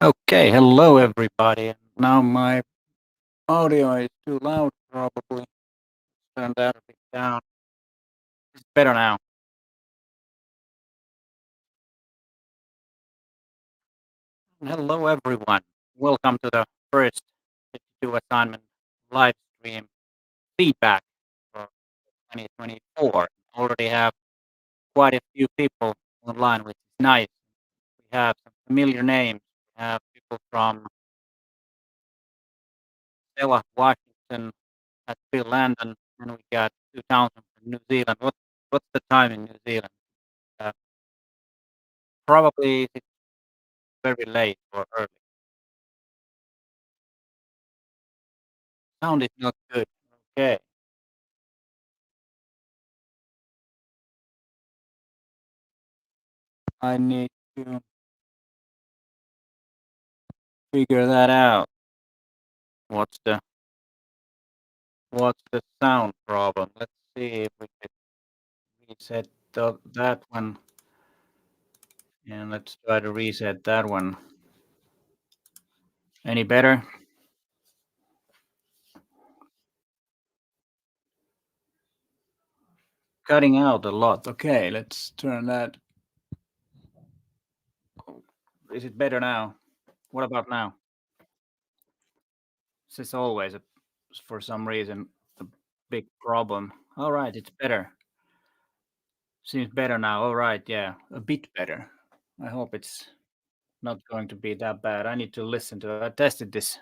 Okay, hello everybody. Now my audio is too loud, probably. Turn that a bit down. It's better now. Hello everyone. Welcome to the first 52 assignment live stream feedback for 2024. Already have quite a few people online, which is nice. We have some familiar names. We have people from Stella, Washington, Phil Landon, and we got 2000 from New Zealand. What's the time in New Zealand? Uh, Probably it's very late or early. Sound is not good. Okay. I need to figure that out. What's the what's the sound problem? Let's see if we could reset that one, and let's try to reset that one. Any better? Cutting out a lot. Okay, let's turn that. Is it better now? What about now? This is always for some reason a big problem. All right, it's better. Seems better now. All right, yeah, a bit better. I hope it's not going to be that bad. I need to listen to it. I tested this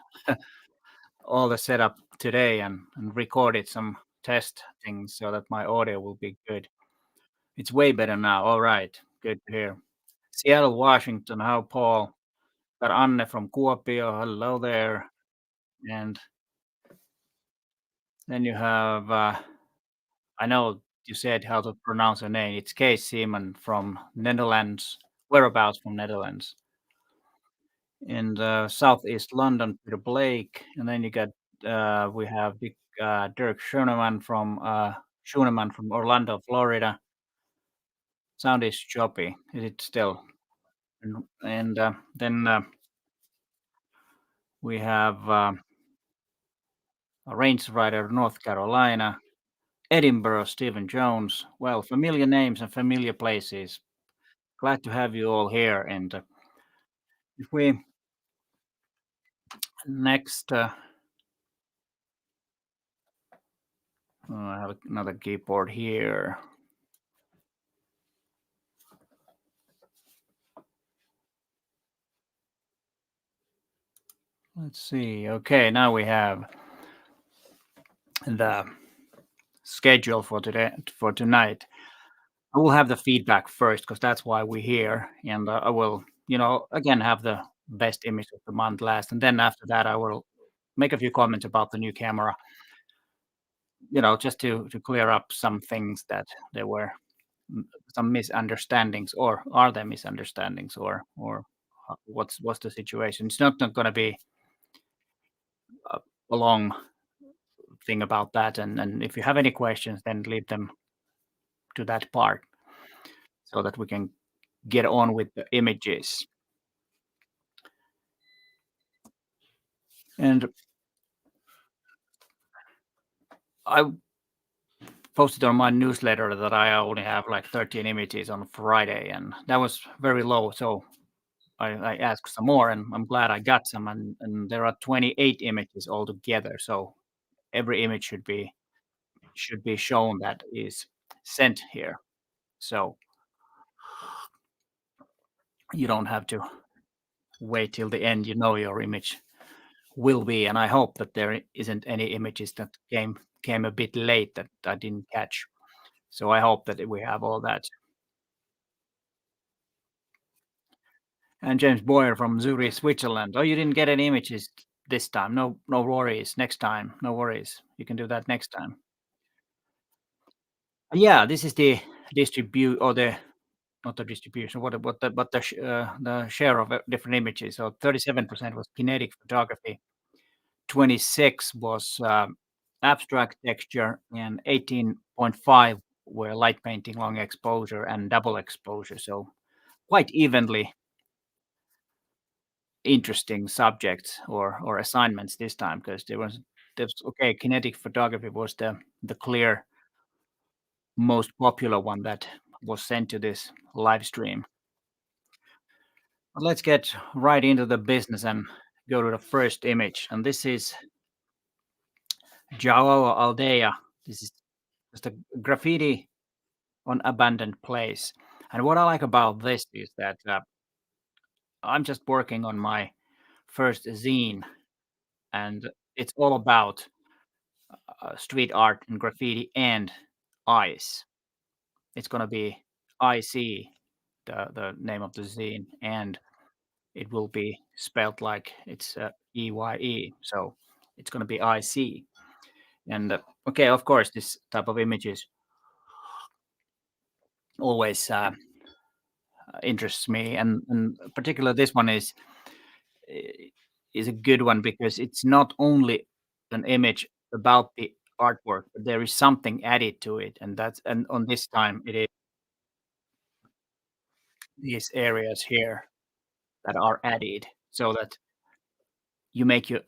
all the setup today and recorded some test things so that my audio will be good. It's way better now. All right, good to hear. Seattle, Washington. How Paul? Got Anne from Kuopio. Hello there. And then you have I know you said how to pronounce her name. It's Kay Seaman from Netherlands. Whereabouts from Netherlands? In southeast London, Peter Blake, and then you got we have Dirk Schoeneman from Orlando, Florida. Sound is choppy. Is it still? And then we have a range rider, North Carolina, Edinburgh, Stephen Jones. Well, familiar names and familiar places. Glad to have you all here. And if we next, I have another keyboard here. Let's see. Okay, now we have the schedule for tonight. I will have the feedback first because that's why we're here, and I will, again have the best image of the month last, and then after that I will make a few comments about the new camera. Just to clear up some things that there were some misunderstandings, or are there misunderstandings, or what's the situation? It's not going to be a long thing about that, and if you have any questions, then leave them to that part so that we can get on with the images. And I posted on my newsletter that I only have like 13 images on Friday, and that was very low. So I asked some more, and I'm glad I got some. And there are 28 images altogether. So every image should be shown that is sent here. So you don't have to wait till the end. Your image will be, and I hope that there isn't any images that came a bit late that I didn't catch. So I hope that we have all that. And James Boyer from Zurich, Switzerland. Oh, you didn't get any images this time. No, no worries. Next time, no worries. You can do that next time. Yeah, this is the distribute or the not the distribution. The share of different images. So 37% was kinetic photography, 26 was abstract texture, and 18.5 were light painting, long exposure, and double exposure. So quite evenly interesting subjects or assignments this time because there's okay. Kinetic photography was the clear most popular one that was sent to this live stream. But let's get right into the business and go to the first image. And this is Joao Aldea. This is just a graffiti on abandoned place. And what I like about this is that I'm just working on my first zine, and it's all about street art and graffiti and ice. It's gonna be IC, the name of the zine, and it will be spelled like it's EYE. So it's gonna be IC. And okay, of course, this type of images always interests me, and particularly this one i- is a good one because it's not only an image about the artwork, but there is something added to it, and on this time it is these areas here that are added so that you make your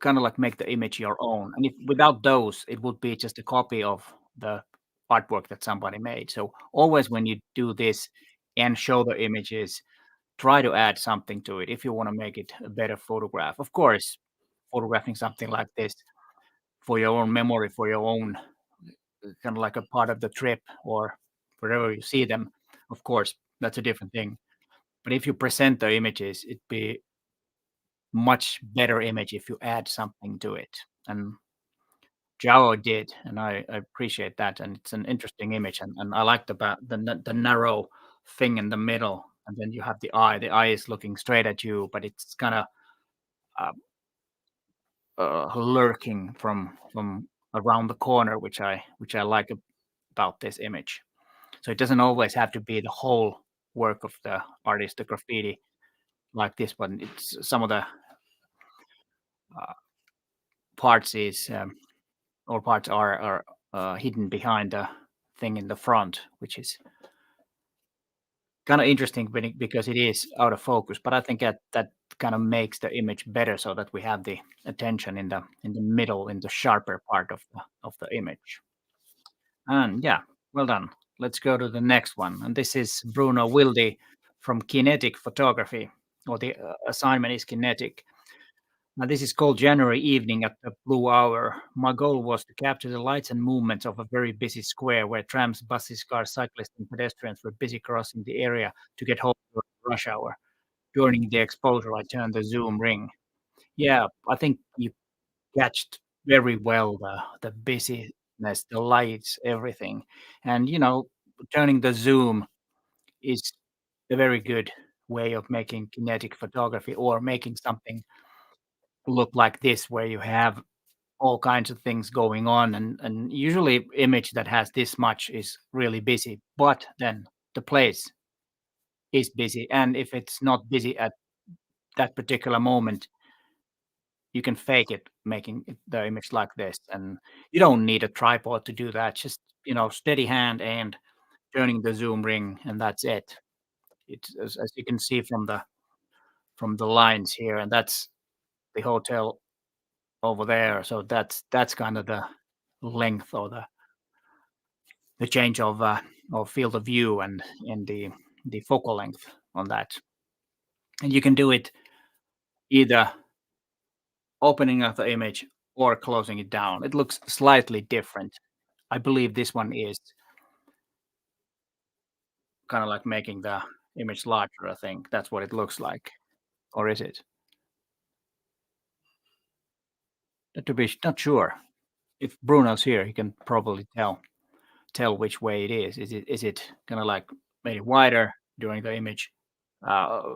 kind of like make the image your own. And if without those, it would be just a copy of the artwork that somebody made. So always when you do this and show the images, try to add something to it if you want to make it a better photograph. Of course, photographing something like this for your own memory, for your own kind of like a part of the trip or wherever you see them, of course, that's a different thing. But if you present the images, it'd be much better image if you add something to it. And Jao did, and I appreciate that. And it's an interesting image, and I like the narrow thing in the middle, and then you have the eye. The eye is looking straight at you, but it's kind of uh, lurking from around the corner, which I like about this image. So it doesn't always have to be the whole work of the artist, the graffiti like this one. It's some of the uh, parts is or parts are hidden behind the thing in the front, which is kind of interesting because it is out of focus. But I think that kind of makes the image better, so that we have the attention in the middle, in the sharper part of the image. And yeah, well done. Let's go to the next one. And this is Bruno Wilde from Kinetic Photography, or the assignment is Kinetic. Now, this is called January Evening at the Blue Hour. My goal was to capture the lights and movements of a very busy square where trams, buses, cars, cyclists, and pedestrians were busy crossing the area to get home during rush hour. During the exposure, I turned the zoom ring. Yeah, I think you catched very well the busyness, the lights, everything. And turning the zoom is a very good way of making kinetic photography or making something look like this, where you have all kinds of things going on, and usually image that has this much is really busy, but then the place is busy, and if it's not busy at that particular moment, you can fake it making the image like this, and you don't need a tripod to do that. Just steady hand and turning the zoom ring, and that's it. It's as you can see from the lines here, and that's the hotel over there. So that's kind of the length, or the change of field of view, and the focal length on that. And you can do it either opening up the image or closing it down. It looks slightly different. I believe this one is kind of like making the image larger. I think that's what it looks like, or is it? To be not sure. If Bruno's here, he can probably tell which way it is. Is it kind of like made it wider during the image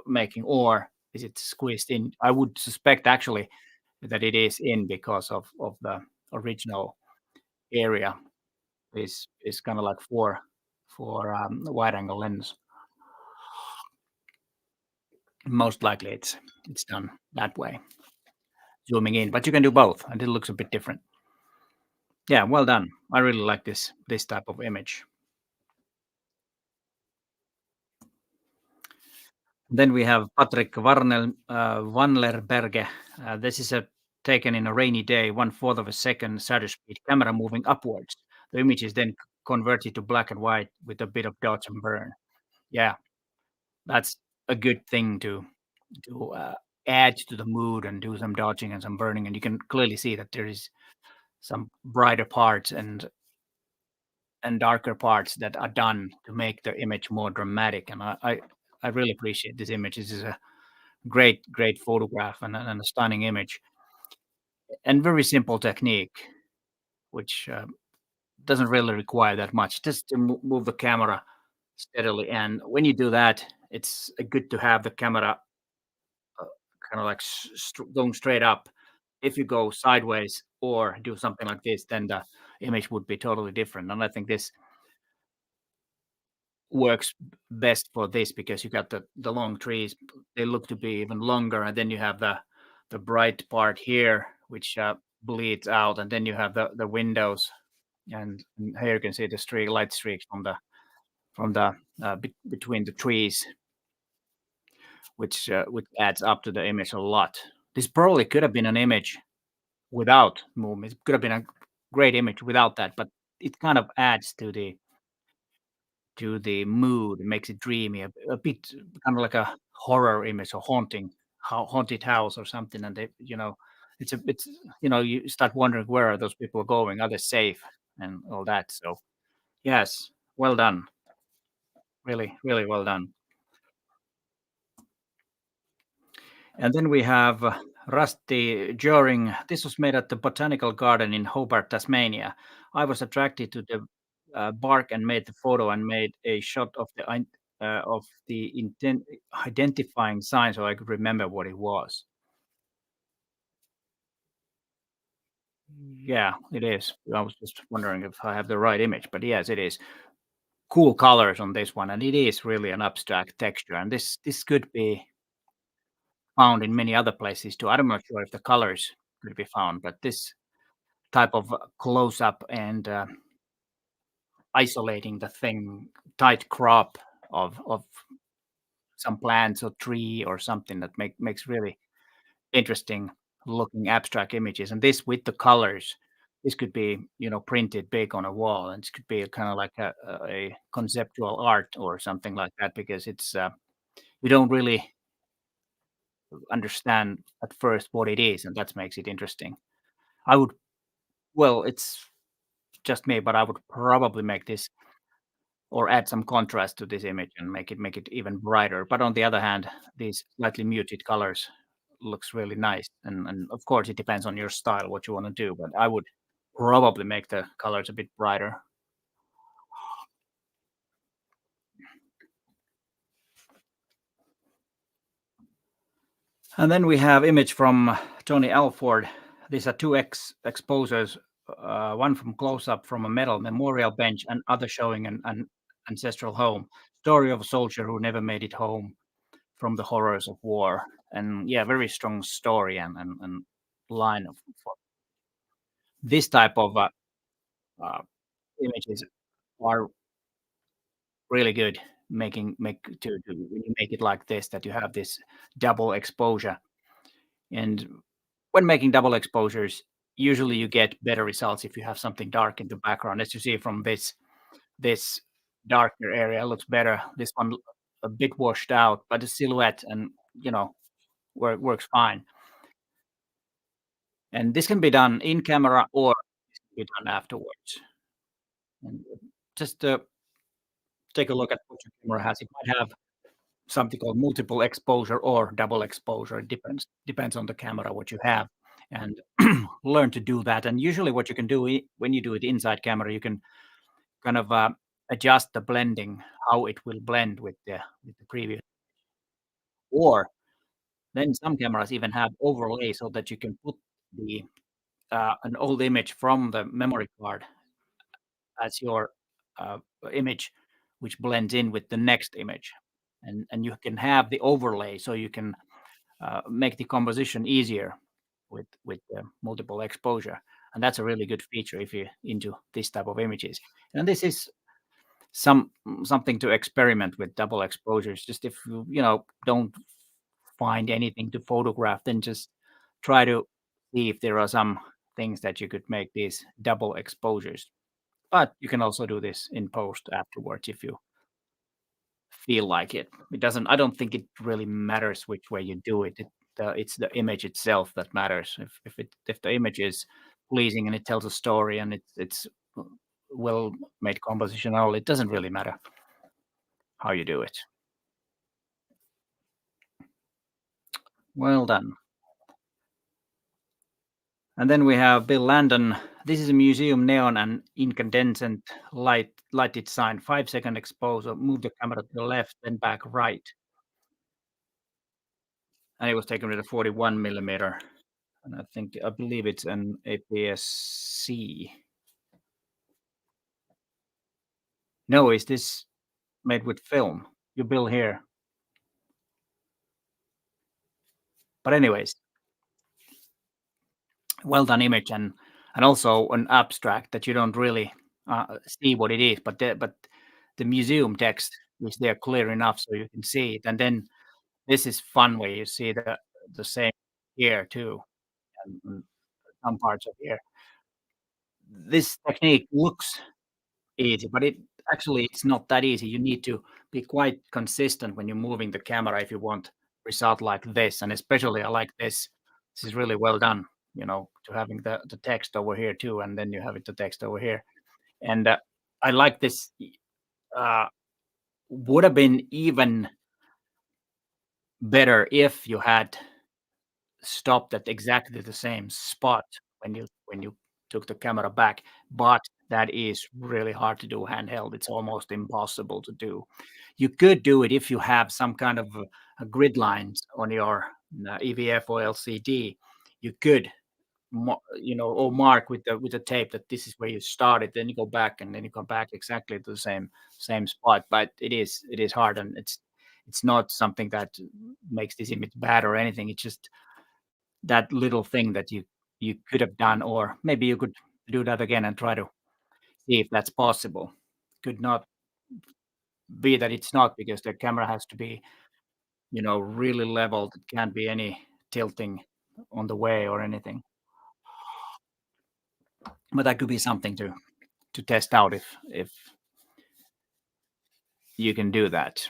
making, or is it squeezed in? I would suspect actually that it is in because of the original area is kind of like for wide angle lens. Most likely it's done that way, zooming in, but you can do both, and it looks a bit different. Yeah, well done. I really like this type of image. Then we have Patrick Vanlerberge. This is taken in a rainy day, 1/4 of a second shutter speed, camera moving upwards. The image is then converted to black and white with a bit of dodge and burn. Yeah, that's a good thing to add to the mood and do some dodging and some burning, and you can clearly see that there is some brighter parts and darker parts that are done to make the image more dramatic. And I really appreciate this image. This is a great photograph and a stunning image and very simple technique, which doesn't really require that much. Just to move the camera steadily, and when you do that, it's good to have the camera kind of like going straight up. If you go sideways or do something like this, then the image would be totally different. And I think this works best for this because you got the long trees. They look to be even longer, and then you have the bright part here, which bleeds out, and then you have the windows, and here you can see the light streaks from the between the trees, which adds up to the image a lot. This probably could have been an image without movement. It could have been a great image without that, but it kind of adds to the mood, makes it dreamy, a bit kind of like a horror image or haunted house or something. And it's you start wondering where are those people going? Are they safe and all that? So yes, well done, really, really well done. And then we have Rusty Joring. This was made at the Botanical Garden in Hobart, Tasmania. I was attracted to the bark and made the photo and made a shot of the identifying sign so I could remember what it was. Yeah, it is. I was just wondering if I have the right image, but yes, it is. Cool colors on this one, and it is really an abstract texture. And this could be found in many other places too. I'm not sure if the colors could be found, but this type of close up and isolating the thing, tight crop of some plants or tree or something that makes really interesting looking abstract images. And this with the colors, this could be printed big on a wall, and this could be kind of like a conceptual art or something like that because it's you don't really understand at first what it is, and that makes it interesting. I would Well, it's just me, but I would probably make this or add some contrast to this image and make it even brighter. But on the other hand, these slightly muted colors looks really nice. And of course, it depends on your style, what you want to do. But I would probably make the colors a bit brighter. And then we have image from Tony Alford. These are two exposures, one from close up from a metal memorial bench and other showing an ancestral home. Story of a soldier who never made it home from the horrors of war. And yeah, very strong story and line of for this type of uh, images are really good. When you make it like this, that you have this double exposure. And when making double exposures, usually you get better results if you have something dark in the background. As you see from this darker area looks better. This one a bit washed out, but the silhouette and works fine. And this can be done in camera or this can be done afterwards. And just take a look at what your camera has. It might have something called multiple exposure or double exposure. It depends on the camera what you have, and learn to do that. And usually, what you can do when you do it inside camera, you can kind of adjust the blending, how it will blend with the previous. Or then some cameras even have overlay so that you can put the an old image from the memory card as your uh, image, which blends in with the next image, and you can have the overlay so you can make the composition easier with multiple exposure, and that's a really good feature if you're into this type of images. And this is something to experiment with double exposures. Just if you don't find anything to photograph, then just try to see if there are some things that you could make these double exposures. But you can also do this in post afterwards if you feel like it. It doesn't. I don't think it really matters which way you do it. It's the image itself that matters. If the image is pleasing and it tells a story and it's well made composition, and all, it doesn't really matter how you do it. Well done. And then we have Bill Landon. This is a museum neon and incandescent lighted sign. 5-second exposure. Move the camera to the left, then back right. And it was taken with a 41 millimeter. And I believe it's an APS-C. No, is this made with film? You bill here. But anyways, well done image and also an abstract that you don't really see what it is, but the museum text is there clear enough so you can see it. And then this is fun where you see the same here too, and some parts of here. This technique looks easy, but it's not that easy. You need to be quite consistent when you're moving the camera if you want result like this, and especially I like this. This is really well done, to having the text over here too, and then you have the text over here. And I like this. Uh, would have been even better if you had stopped at exactly the same spot when you took the camera back, but that is really hard to do handheld. It's almost impossible to do. You could do it if you have some kind of a grid lines on your EVF or LCD. You could or mark with the tape that this is where you started, then you go back and then you come back exactly to the same spot. But it is hard, and it's not something that makes this image bad or anything. It's just that little thing that you could have done, or maybe you could do that again and try to see if that's possible. Could not be that it's not, because the camera has to be, really leveled. It can't be any tilting on the way or anything. But that could be something to test out if you can do that.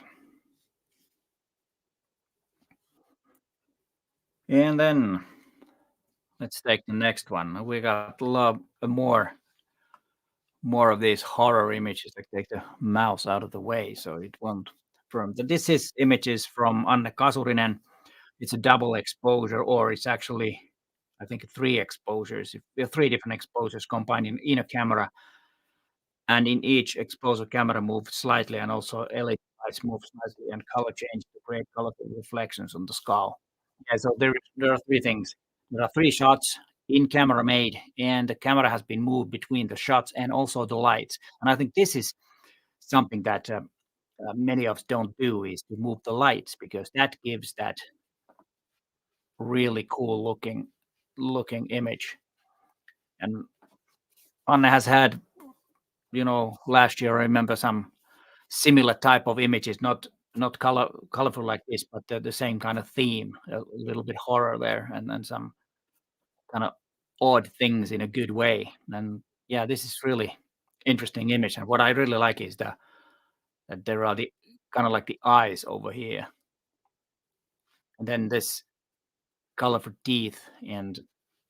And then let's take the next one. We got love more of these horror images. Like take the mouse out of the way so it won't from. This is images from Anne Kasurinen. It's a double exposure, or it's actually I think three exposures. Three different exposures combined in a camera, and in each exposure, camera moves slightly, and also LED lights move slightly, and color change to create colorful reflections on the skull. Yeah, so there are three things. There are three shots in camera made, and the camera has been moved between the shots and also the lights. And I think this is something that many of us don't do, is to move the lights, because that gives that really cool looking image. And Anne has had, last year I remember some similar type of images, not colorful like this, but the same kind of theme, a little bit horror there, and some kind of odd things in a good way. And yeah, this is really interesting image. And what I really like is that there are the kind of like the eyes over here, and then this colorful teeth, and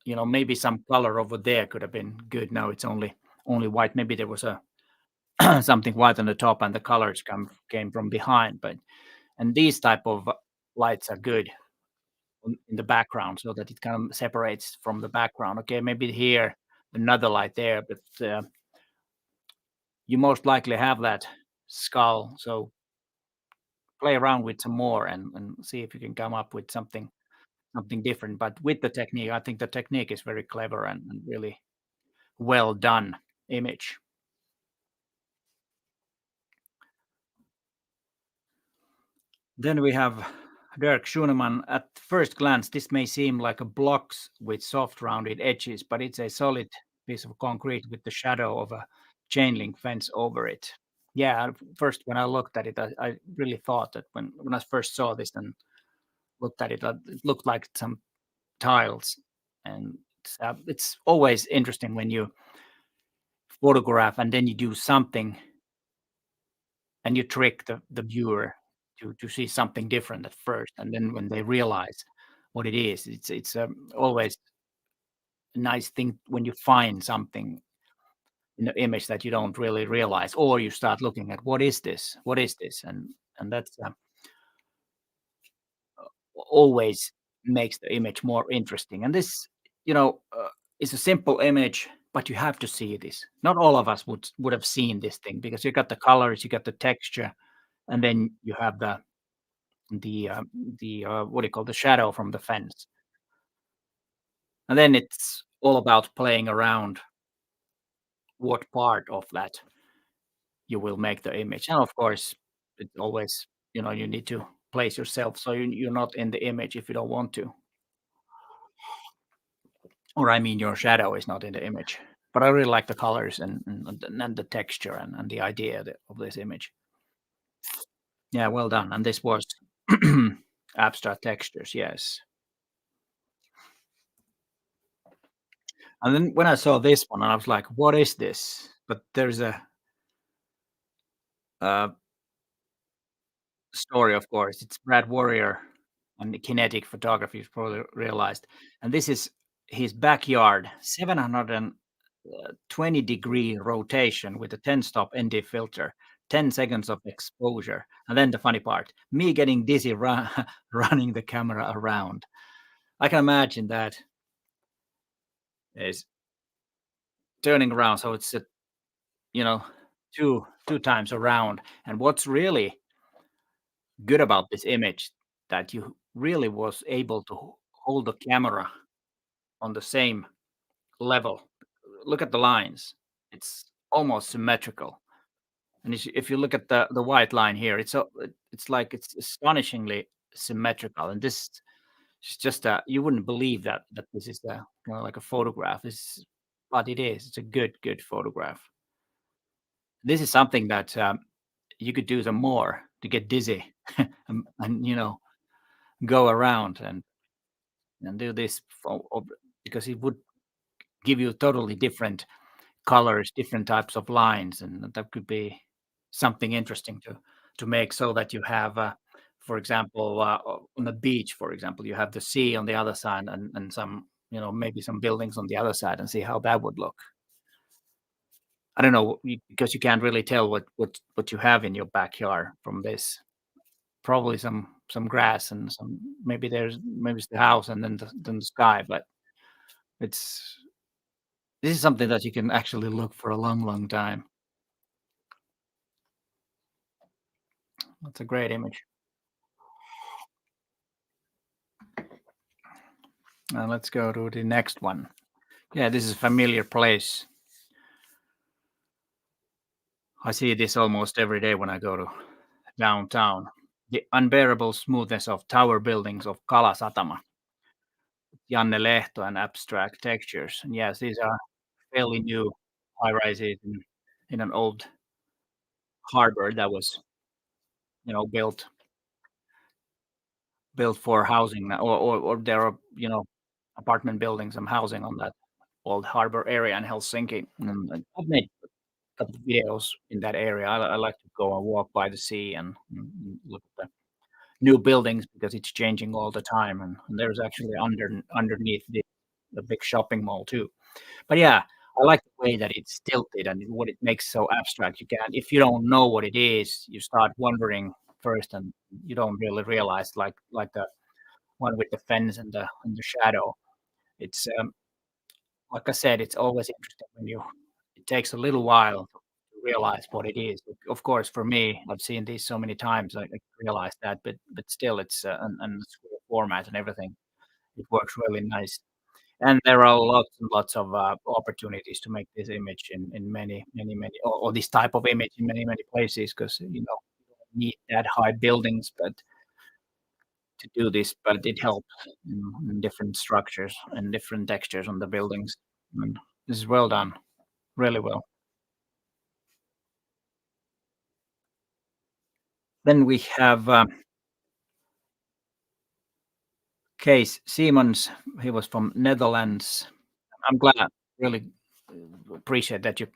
maybe some color over there could have been good. Now it's only white. Maybe there was a something white on the top, and the colors came from behind. But and these type of lights are good in the background, so that it kind of separates from the background. Okay, maybe here another light there, but you most likely have that skull. So play around with some more and see if you can come up with something different. But with the technique, I think the technique is very clever and really well done image. Then we have Dirk Schunemann. At first glance, this may seem like a blocks with soft rounded edges, but it's a solid piece of concrete with the shadow of a chain link fence over it. Yeah, first when I looked at it, I really thought that when I first saw this and looked at it, it looked like some tiles, and it's always interesting when you photograph and then you do something and you trick the viewer to see something different at first, and then when they realize what it is, it's always a nice thing when you find something in the image that you don't really realize, or you start looking at what is this? What is this? And that's always makes the image more interesting. And this, you know, is a simple image, but you have to see this. Not all of us would have seen this thing because you got the colors, you got the texture, and then you have the uh, the what do you call the shadow from the fence, and then it's all about playing around what part of that you will make the image. And of course, it's always, you need to place yourself so you're not in the image if you don't want to. Or I mean, your shadow is not in the image. But I really like the colors and the texture and the idea of this image. Yeah, well done. And this was abstract textures, yes. And then when I saw this one, I was like, "What is this?" But there's a uh, story, of course. It's Brad Warrior and the Kinetic photography, you probably realized. And this is his backyard, 720-degree rotation with a 10-stop ND filter, 10 seconds of exposure. And then the funny part, me getting dizzy running the camera around. I can imagine that is turning around. So it's, you know, two times around. And what's really good about this image that you really was able to hold the camera on the same level. Look at the lines. It's almost symmetrical. And if you look at the white line here, it's like it's astonishingly symmetrical. And this is just you wouldn't believe that this is like a photograph. But it is. It's a good photograph. This is something that you could do some more to get dizzy and go around and do this because it would give you totally different colors, different types of lines, and that could be something interesting to make so that you have, for example, on the beach, for example, you have the sea on the other side and some, maybe some buildings on the other side and see how that would look. I don't know because you can't really tell what you have in your backyard from this. Probably some grass and maybe it's the house and then the sky, but it's this is something that you can actually look for a long time. That's a great image. Let's go to the next one. Yeah, this is a familiar place. I see this almost every day when I go to downtown. The unbearable smoothness of tower buildings of Kalasatama, Janne Lehto and abstract textures. And yes, these are fairly new high rises in an old harbor that was, built for housing, or there are, apartment buildings and housing on that old harbor area in Helsinki. And I've made couple of videos in that area. I like to go and walk by the sea and look at the new buildings because it's changing all the time, and there's actually underneath the big shopping mall too. But yeah, I like the way that it's tilted and what it makes so abstract. You can if you don't know what it is, you start wondering first, and you don't really realize like the one with the fence and the shadow. It's like I said, it's always interesting when you it takes a little while to realize what it is. Of course, for me, I've seen these so many times, I realize that, but still, it's and the square format and everything, it works really nice. And there are lots and lots of opportunities to make this image in many, or this type of image in many places because you don't need that high buildings, but to do this, but it helps in different structures and different textures on the buildings. And this is well done, really well. Then we have Case Siemens. He was from Netherlands. I'm glad, really appreciate that you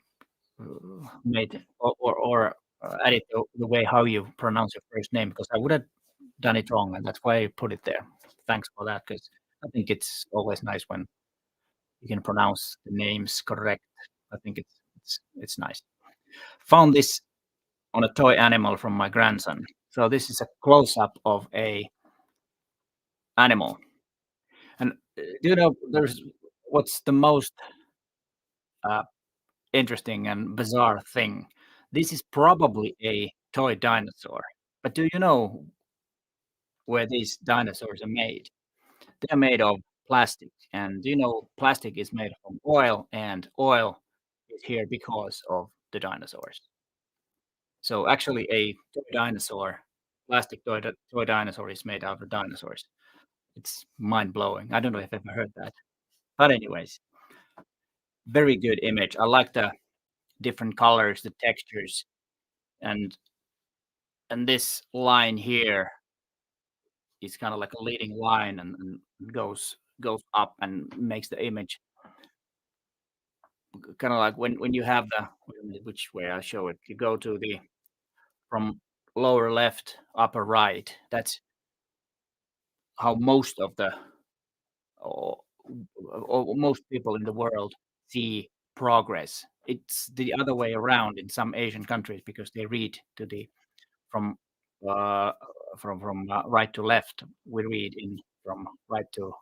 made or added the way how you pronounce your first name because I would have done it wrong, and that's why I put it there. Thanks for that, because I think it's always nice when you can pronounce the names correct. I think it's nice. Found this on a toy animal from my grandson. So this is a close up of a animal. And do you know there's what's the most uh, interesting and bizarre thing? This is probably a toy dinosaur. But do you know where these dinosaurs are made? They're made of plastic. And do you know plastic is made from oil, and oil is here because of the dinosaurs. So actually, a toy dinosaur, plastic toy dinosaur, is made out of dinosaurs. It's mind blowing. I don't know if you've ever heard that. But anyways, very good image. I like the different colors, the textures, and this line here is kind of like a leading line and goes up and makes the image kind of like when you have the wait a minute, which way I show it. You go to the from lower left, upper right. That's how most of the or, or most people in the world see progress. It's the other way around in some Asian countries because they read to the from uh, from right to left. We read in from right to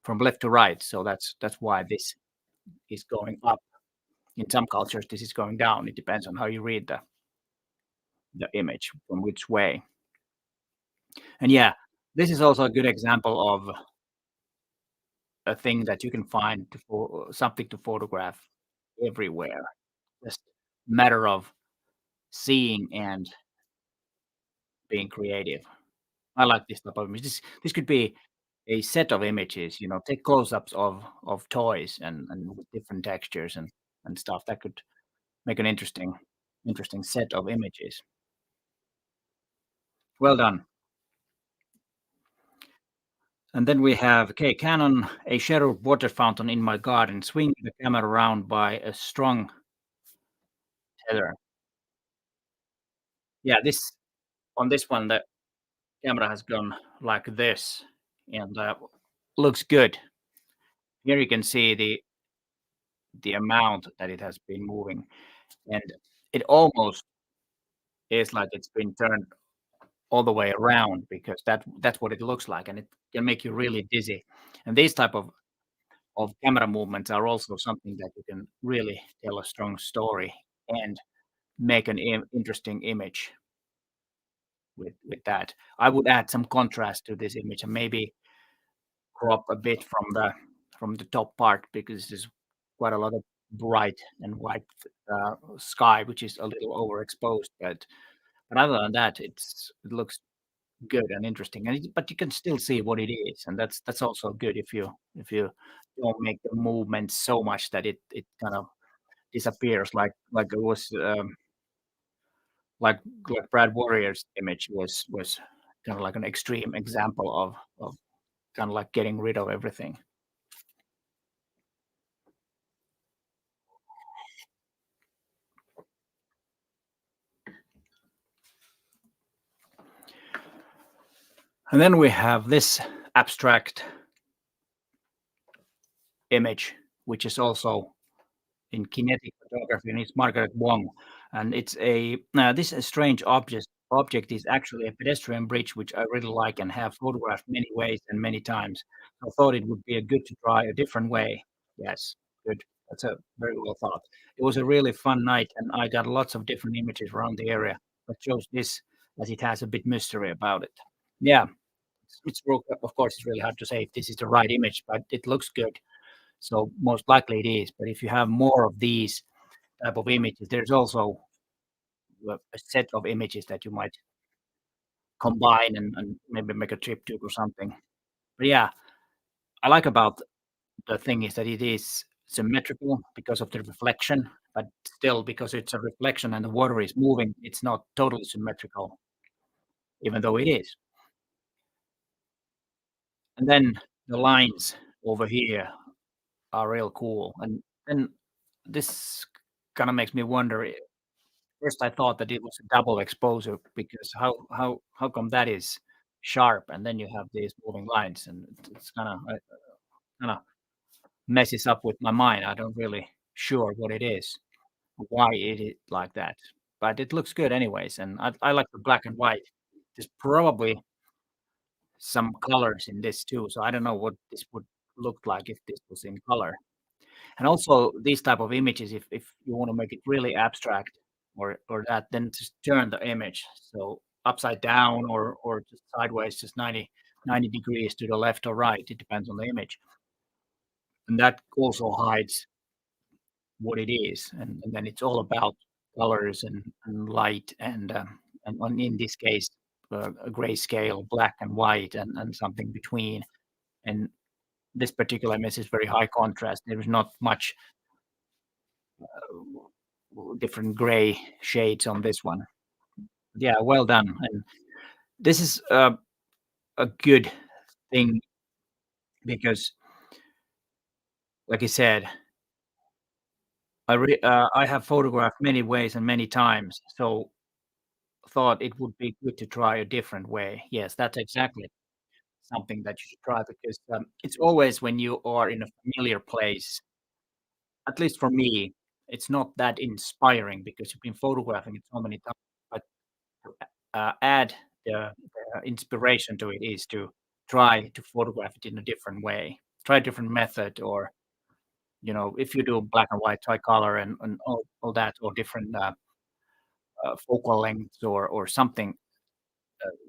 from left to right. So that's why this is going up. In some cultures, this is going down. It depends on how you read the image from which way. And yeah, this is also a good example of a thing that you can find something to photograph everywhere. Just matter of seeing and being creative. I like this type of image. This could be a set of images, take close-ups of toys and with different textures and stuff. That could make an interesting set of images. Well done. And then we have, okay, Canon, a shadowed water fountain in my garden, swinging the camera around by a strong tether. Yeah, this on this one, the camera has gone like this and looks good. Here you can see the amount that it has been moving, and it almost is like it's been turned all the way around because that's what it looks like, and it can make you really dizzy. And these type of camera movements are also something that you can really tell a strong story and make an interesting image with that. I would add some contrast to this image and maybe crop a bit from the top part because there's quite a lot of bright and white sky, which is a little overexposed. But other than that, it looks good and interesting, but you can still see what it is, and that's also good if you don't make the movement so much that it kind of disappears, like it was like Brad Warrior's image was kind of like an extreme example of kind of like getting rid of everything. And then we have this abstract image, which is also in Kinetic photography, and it's Margaret Wong. And it's this strange object is actually a pedestrian bridge, which I really like and have photographed many ways and many times. So I thought it would be a good to try a different way. Yes, good. That's a very well thought. It was a really fun night, and I got lots of different images around the area. But chose this as it has a bit mystery about it. Yeah, of course it's really hard to say if this is the right image, but it looks good. So most likely it is. But if you have more of these type of images, there's also a set of images that you might combine and maybe make a triptych or something. But yeah, I like about the thing is that it is symmetrical because of the reflection, but still because it's a reflection and the water is moving, it's not totally symmetrical. even though it is. And then the lines over here are real cool. And then this kind of makes me wonder. First, I thought that it was a double exposure because how come that is sharp and then you have these moving lines and it's kind of messes up with my mind. I don't really sure what it is, why it is like that, but it looks good anyways. And I like the black and white. There's probably some colors in this too, so I don't know what this would look like if this was in color. And also these type of images, if you want to make it really abstract or that, then just turn the image so upside down or just sideways, just 90 degrees to the left or right. It depends on the image, and that also hides what it is, and then it's all about colors and light and in this case, a grayscale, black and white, and something between. And this particular image is very high contrast. There is not much different gray shades on this one. Yeah, well done. And this is a good thing because, like I said, I have photographed many ways and many times, so thought it would be good to try a different way. Yes, that's exactly something that you should try because it's always when you are in a familiar place, at least for me, it's not that inspiring because you've been photographing it so many times. But add the inspiration to it is to try to photograph it in a different way, try a different method, or if you do black and white, try color and all that, or different focal lengths or something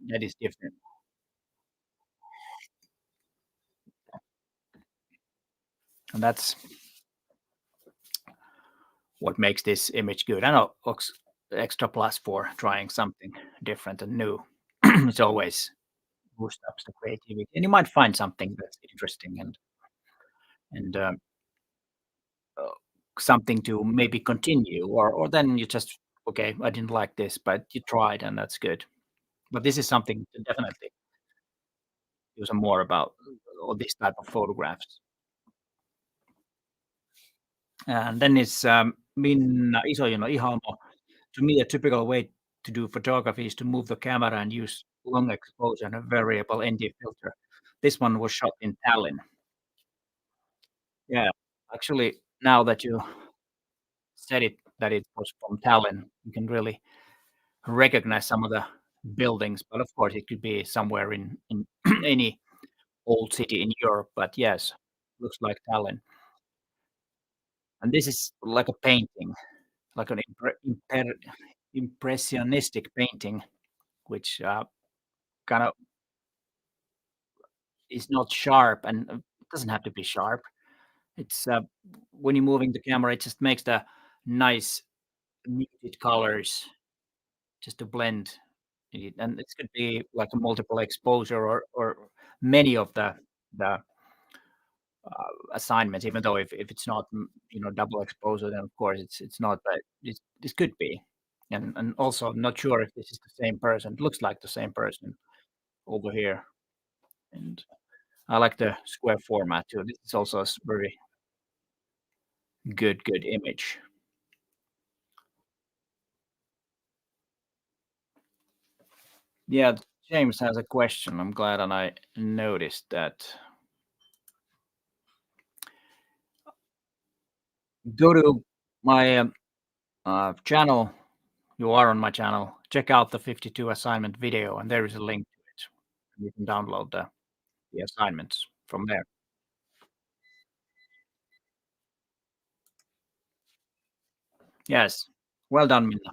that is different. And that's what makes this image good. I know extra plus for trying something different and new. It's always boost up the creativity, and you might find something that's interesting and uh, something to maybe continue, or then you just okay, I didn't like this, but you tried, and that's good. But this is something to definitely do some more about all these type of photographs. And then it's iso ihamo. To me, a typical way to do photography is to move the camera and use long exposure and a variable ND filter. This one was shot in Tallinn. Yeah, actually, now that you said it, that it was from Tallinn, you can really recognize some of the buildings. But of course, it could be somewhere in any old city in Europe. But yes, looks like Tallinn. And this is like a painting, like an impressionistic painting, which kind of is not sharp and it doesn't have to be sharp. It's when you're moving the camera, it just makes the nice muted colors just to blend it, and this could be like a multiple exposure or many of the assignments. Even though if it's not double exposure, then of course it's not. But this could be, and also I'm not sure if this is the same person. It looks like the same person over here, and I like the square format too. This is also a very good image. Yeah, James has a question. I'm glad and I noticed that. Go to my channel. You are on my channel. Check out the 52 assignment video, and there is a link to it. You can download the assignments from there. Yes, well done, Minna.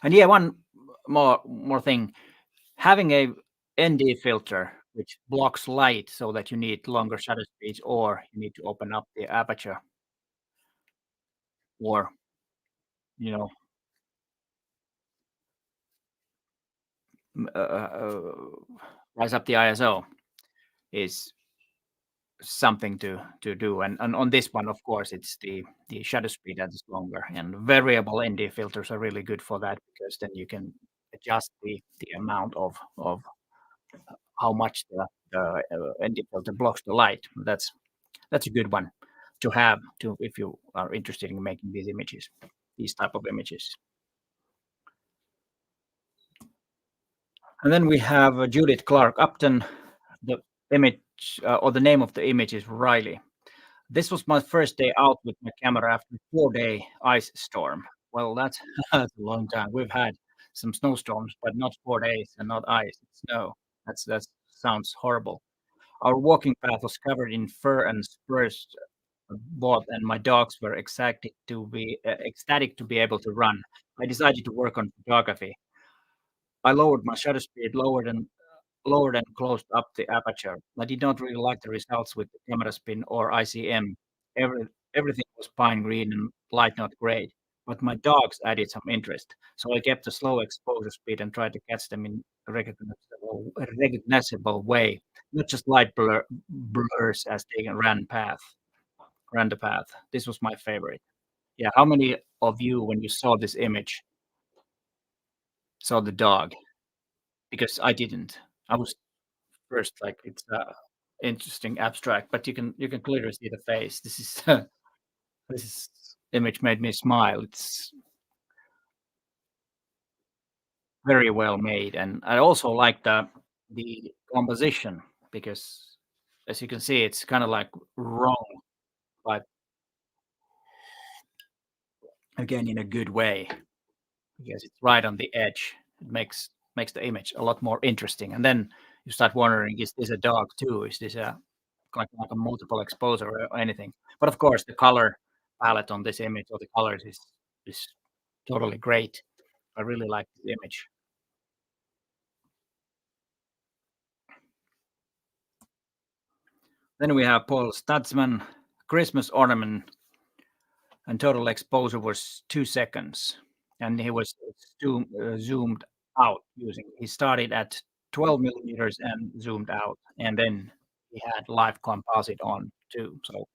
And yeah, one more thing. Having a ND filter which blocks light so that you need longer shutter speeds, or you need to open up the aperture, or you know, m- uh, uh, rise up the ISO is something to do. And on this one, of course, it's the shutter speed that is longer, and variable ND filters are really good for that because then you can adjust the amount of how much the ND filter blocks the light. That's a good one to have to if you are interested in making these images, these type of images. And then we have Judith Clark Upton. The image or the name of the image is Riley. This was my first day out with my camera after a 4-day ice storm. Well, that's, that's a long time. We've had some snowstorms, but not 4 days and not ice, it's snow. That sounds horrible. Our walking path was covered in fur and spruce both, and my dogs were ecstatic to be able to run. I decided to work on photography. I lowered my shutter speed, lowered and closed up the aperture. I did not really like the results with the camera spin or ICM. Every, everything was pine green and light not great. But my dogs added some interest, so I kept a slow exposure speed and tried to catch them in a recognizable way, not just blurs as they ran the path. This was my favorite. Yeah, how many of you, when you saw this image, saw the dog? Because I didn't. I was first like it's interesting abstract, but you can clearly see the face. This is this image made me smile. It's very well made, and I also like the composition because, as you can see, it's kind of like wrong, but again in a good way because it's right on the edge. It makes the image a lot more interesting, and then you start wondering: is this a dog too? Is this a like a multiple exposure or anything? But of course, the color palette on this image or the colors is totally great. I really like this image. Then we have Paul Stadsman, Christmas ornament, and total exposure was 2 seconds, and he was zoomed out using. He started at 12 millimeters and zoomed out, and then he had live composite on too. So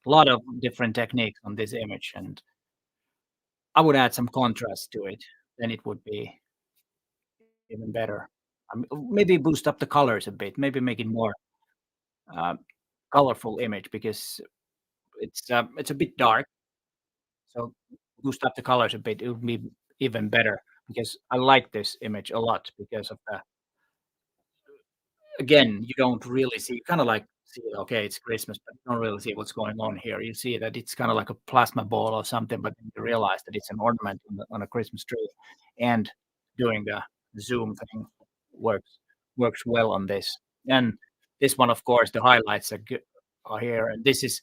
a lot of different techniques on this image, and I would add some contrast to it. Then it would be even better. Maybe boost up the colors a bit. Maybe make it more uh, colorful image because it's a bit dark. So boost up the colors a bit. It would be even better because I like this image a lot because of the again, you don't really see kind of like see, okay, it's Christmas, but you don't really see what's going on here. You see that it's kind of like a plasma ball or something, but then you realize that it's an ornament on a Christmas tree. And doing the zoom thing works works well on this. And this one, of course, the highlights are here. And this is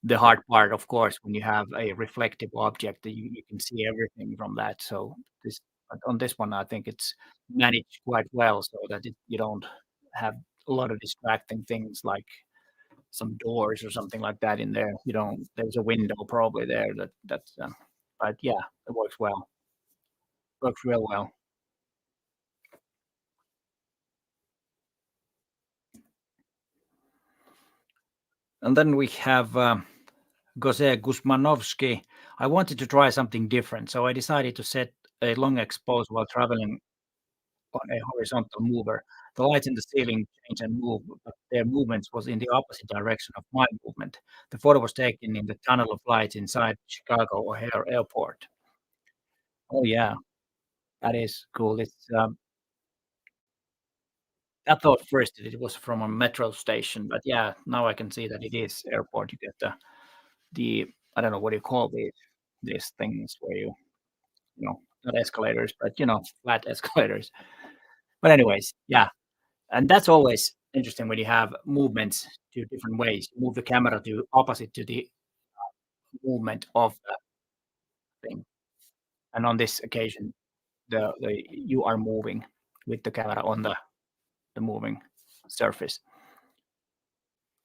the hard part, of course, when you have a reflective object that you can see everything from that. So this but on this one, I think it's managed quite well so that you don't have a lot of distracting things like some doors or something like that in there. You don't. There's a window probably there that's. But yeah, it works well. Works real well. And then we have Jose Guzmanovsky. I wanted to try something different, so I decided to set a long expose while traveling on a horizontal mover. The lights in the ceiling change and move, but their movements was in the opposite direction of my movement. The photo was taken in the tunnel of lights inside Chicago O'Hare Airport. Oh yeah, that is cool. It's I thought first that it was from a metro station, but yeah, now I can see that it is airport. You get the I don't know what do you call these things where not escalators, but flat escalators. But anyways, yeah, and that's always interesting when you have movements to different ways. You move the camera to opposite to the movement of the thing. And on this occasion, the you are moving with the camera on the moving surface.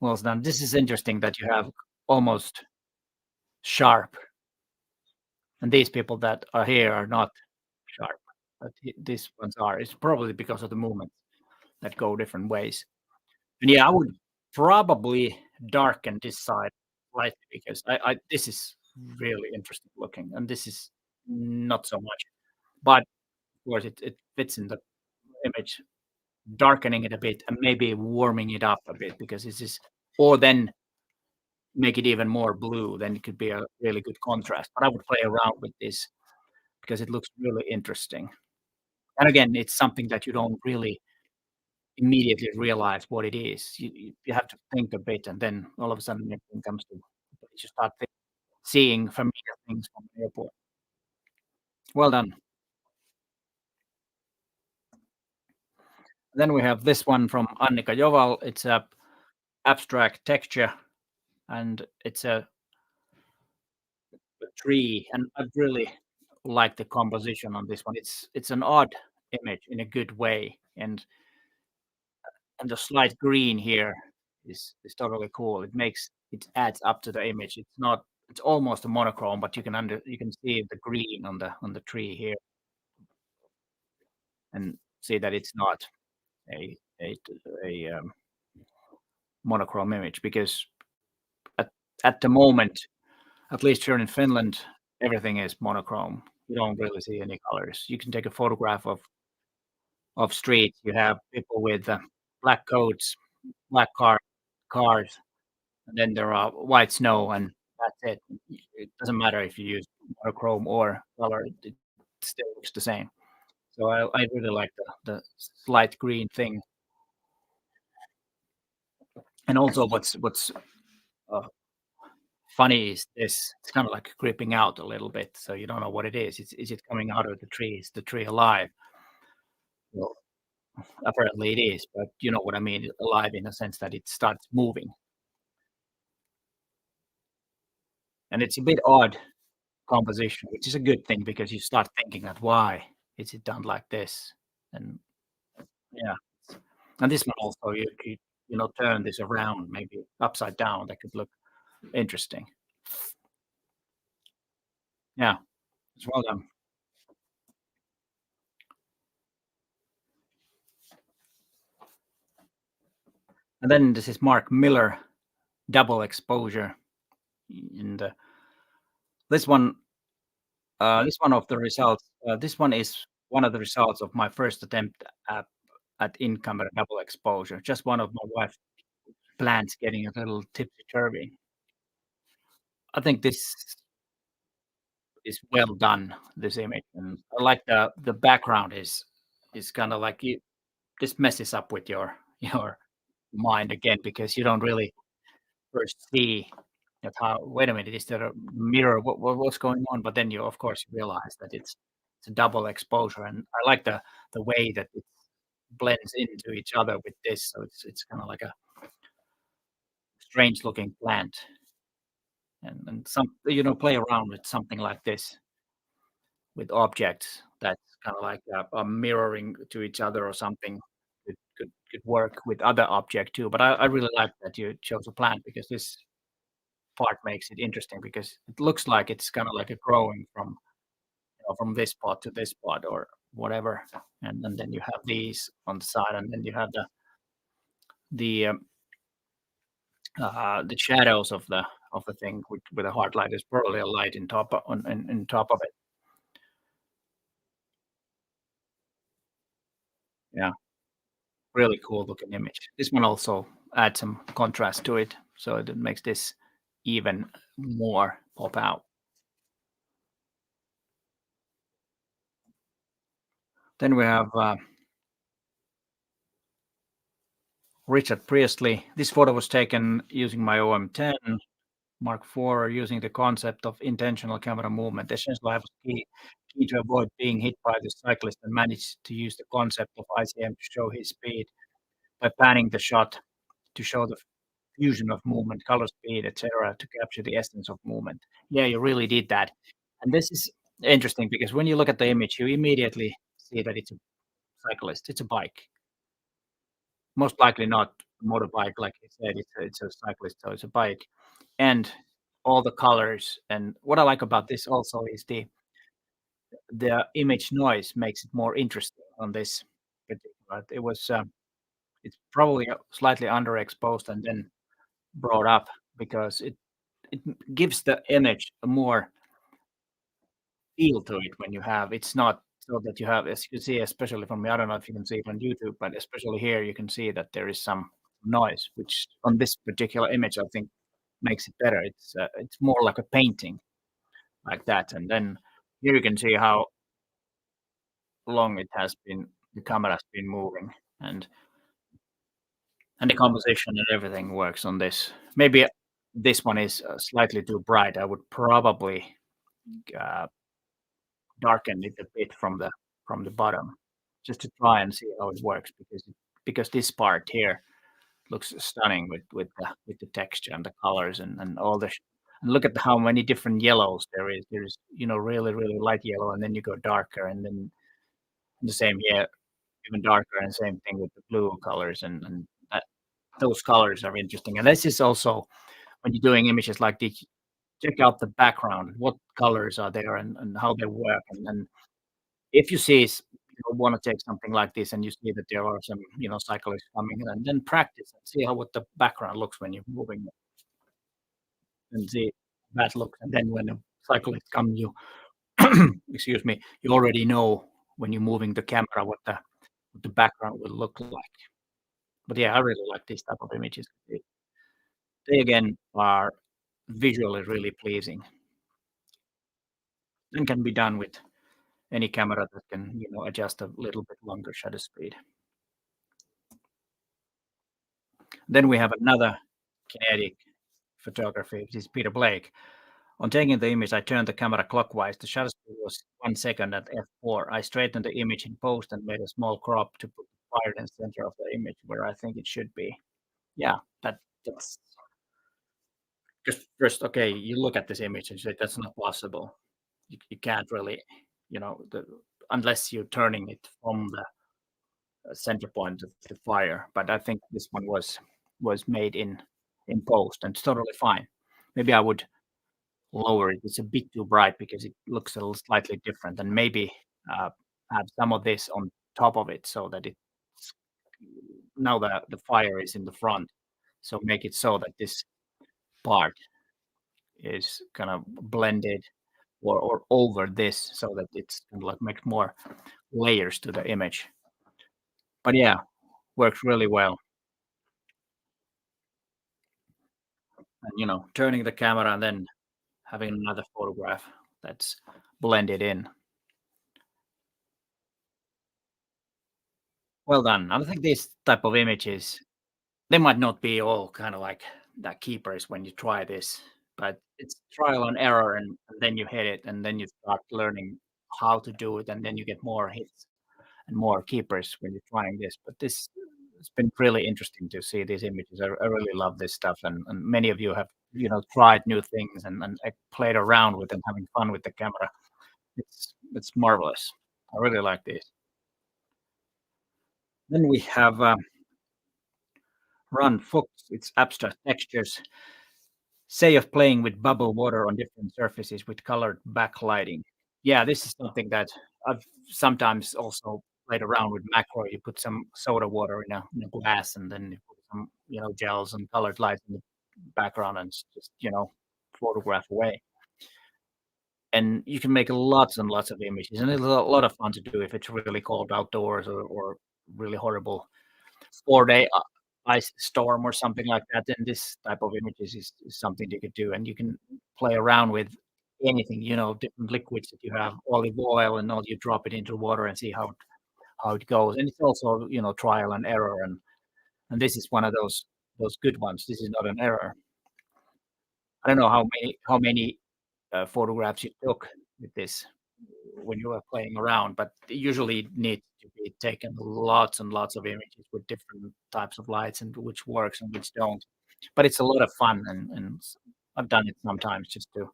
Well done. This is interesting that you have almost sharp, and these people that are here are not sharp, but these ones are. It's probably because of the movements that go different ways. And yeah, I would probably darken this side slightly because I this is really interesting looking, and this is not so much. But of course, it fits in the image, darkening it a bit and maybe warming it up a bit because it's just, or then make it even more blue, then it could be a really good contrast. But I would play around with this because it looks really interesting. And again, it's something that you don't really immediately realize what it is. You have to think a bit, and then all of a sudden everything comes to you start seeing familiar things from the airport. Well done. Then we have this one from Annika Joval. It's a abstract texture, and it's a tree, and I really like the composition on this one. It's an odd image in a good way, and the slight green here is totally cool. It adds up to the image. It's almost a monochrome, but you can see the green on the tree here and see that it's not a monochrome image because at at the moment, at least here in Finland, everything is monochrome. You don't really see any colors. You can take a photograph of streets. You have people with black coats, black cars, and then there are white snow, and that's it. It doesn't matter if you use monochrome or color; it still looks the same. So I really like the slight green thing, and also what's uh, funny is this. It's kind of like creeping out a little bit, so you don't know what it is. Is it coming out of the tree? Is the tree alive? Well, apparently it is, but you know what I mean, alive in the sense that it starts moving, and it's a bit odd composition, which is a good thing because you start thinking that why is it done like this? And yeah, and this one also you know turn this around maybe upside down. That could look interesting. Yeah, it's well done. And then this is Mark Miller double exposure. And this one, this one of the results. This one is one of the results of my first attempt at in-camera double exposure. Just one of my wife's plants getting a little tipsy turvy. I think this is well done, this image, and I like the background is kinda like you this messes up with your your mind again because you don't really first see that how, "Wait a minute, is there a mirror? What's going on?" But then you, of course, realize that it's a double exposure, and I like the way that it blends into each other with this, so it's kinda like a strange looking plant, and some you know, play around with something like this. With objects that's kinda like a mirroring to each other or something could work with other object too, but I really like that you chose a plant because this part makes it interesting because it looks like it's kinda like a growing from, you know, from this spot to this spot or whatever, and then you have these on the side, and then you have the, um, the shadows of the thing with a hard light. There's probably a light in top on in top of it. Yeah. Really cool looking image. This one also adds some contrast to it, so it makes this even more pop out. Then we have Richard Priestley. This photo was taken using my OM10 Mark IV, using the concept of intentional camera movement. Essentially, I was key to avoid being hit by the cyclist and managed to use the concept of ICM to show his speed by panning the shot to show the fusion of movement, color speed, etc., to capture the essence of movement. Yeah, you really did that. And this is interesting because when you look at the image, you immediately see that it's a cyclist, it's a bike. Most likely not a motorbike, like you said, it's a cyclist, so it's a bike. And all the colors. And what I like about this also is the image noise makes it more interesting on this particular. It's probably slightly underexposed and then brought up because it gives the image a more feel to it when you have it's not so that you have, as you see, especially from me, I don't know if you can see it on YouTube, but especially here, you can see that there is some noise, which on this particular image, I think makes it better. It's more like a painting like that. And then here you can see how long it has been, the camera has been moving, and the composition and everything works on this. Maybe this one is slightly too bright. I would probably uh, darken it a bit from the bottom, just to try and see how it works, because this part here looks stunning with the texture and the colors and all the and look at how many different yellows there is. There's, really, really light yellow, and then you go darker, and then the same here, even darker, and same thing with the blue colors, and that, those colors are interesting. And this is also when you're doing images like this, check out the background, what colors are there, and how they work. And if you see, want to take something like this, and you see that there are some, cyclists coming, and then practice and see how what the background looks when you're moving, and see that looks. And then when the cyclist comes, you excuse me, you already know when you're moving the camera what the background will look like. But yeah, I really like these type of images. They again are visually really pleasing, and can be done with any camera that can, adjust a little bit longer shutter speed. Then we have another Kinetic photography. This is Peter Blake. On taking the image, I turned the camera clockwise. The shutter speed was 1 second at f4. I straightened the image in post and made a small crop to put the fire in the center of the image where I think it should be. Yeah, that's just first. Okay, you look at this image and say that's not possible. You can't really, unless you're turning it from the center point of the fire. But I think this one was made in post, and it's totally fine. Maybe I would lower it. It's a bit too bright because it looks a little slightly different, and maybe uh, have some of this on top of it so that it's now the fire is in the front. So make it so that this part is kind of blended or over this, so that it's kind of like makes more layers to the image. But yeah, works really well. And turning the camera and then having another photograph that's blended in. Well done. I think these type of images, they might not be all kind of like the keepers when you try this, but it's trial and error, and then you hit it, and then you start learning how to do it, and then you get more hits and more keepers when you're trying this. But this, it's been really interesting to see these images. I really love this stuff, and many of you have, tried new things, and played around with them, having fun with the camera. It's marvelous. I really like this. Then we have Run Fuchs. It's abstract textures. Say of playing with bubble water on different surfaces with colored backlighting. Yeah, this is something that I've sometimes also played around with macro. You put some soda water in a glass, and then you put some, gels and colored lights in the background, and just, photograph away. And you can make lots and lots of images, and it's a lot of fun to do if it's really cold outdoors, or really horrible 4-day ice storm or something like that. Then this type of images is something you could do, and you can play around with anything, different liquids that you have, olive oil, and all. You drop it into water and see how it goes. And it's also, trial and error, and this is one of those good ones. This is not an error. I don't know how many photographs you took with this when you were playing around, but usually it needs to be taken lots and lots of images with different types of lights, and which works and which don't. But it's a lot of fun, and I've done it sometimes just to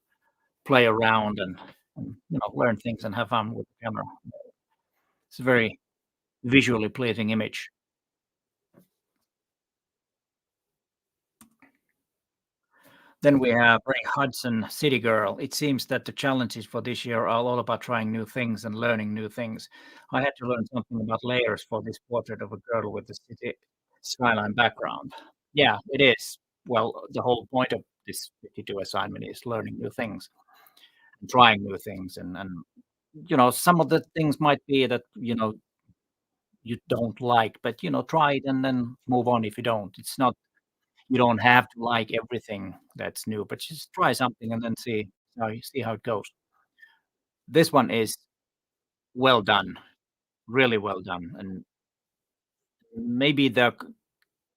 play around, and learn things and have fun with the camera. It's a very visually pleasing image. Then we have Ray Hudson, City Girl. It seems that the challenges for this year are all about trying new things and learning new things. I had to learn something about layers for this portrait of a girl with a city skyline background. Yeah, it is. Well, the whole point of this 52 assignment is learning new things and trying new things, and some of the things might be that, you don't like, but, try it and then move on if you don't. It's not You don't have to like everything that's new, but just try something and then see how it goes. This one is well done, really well done, and maybe the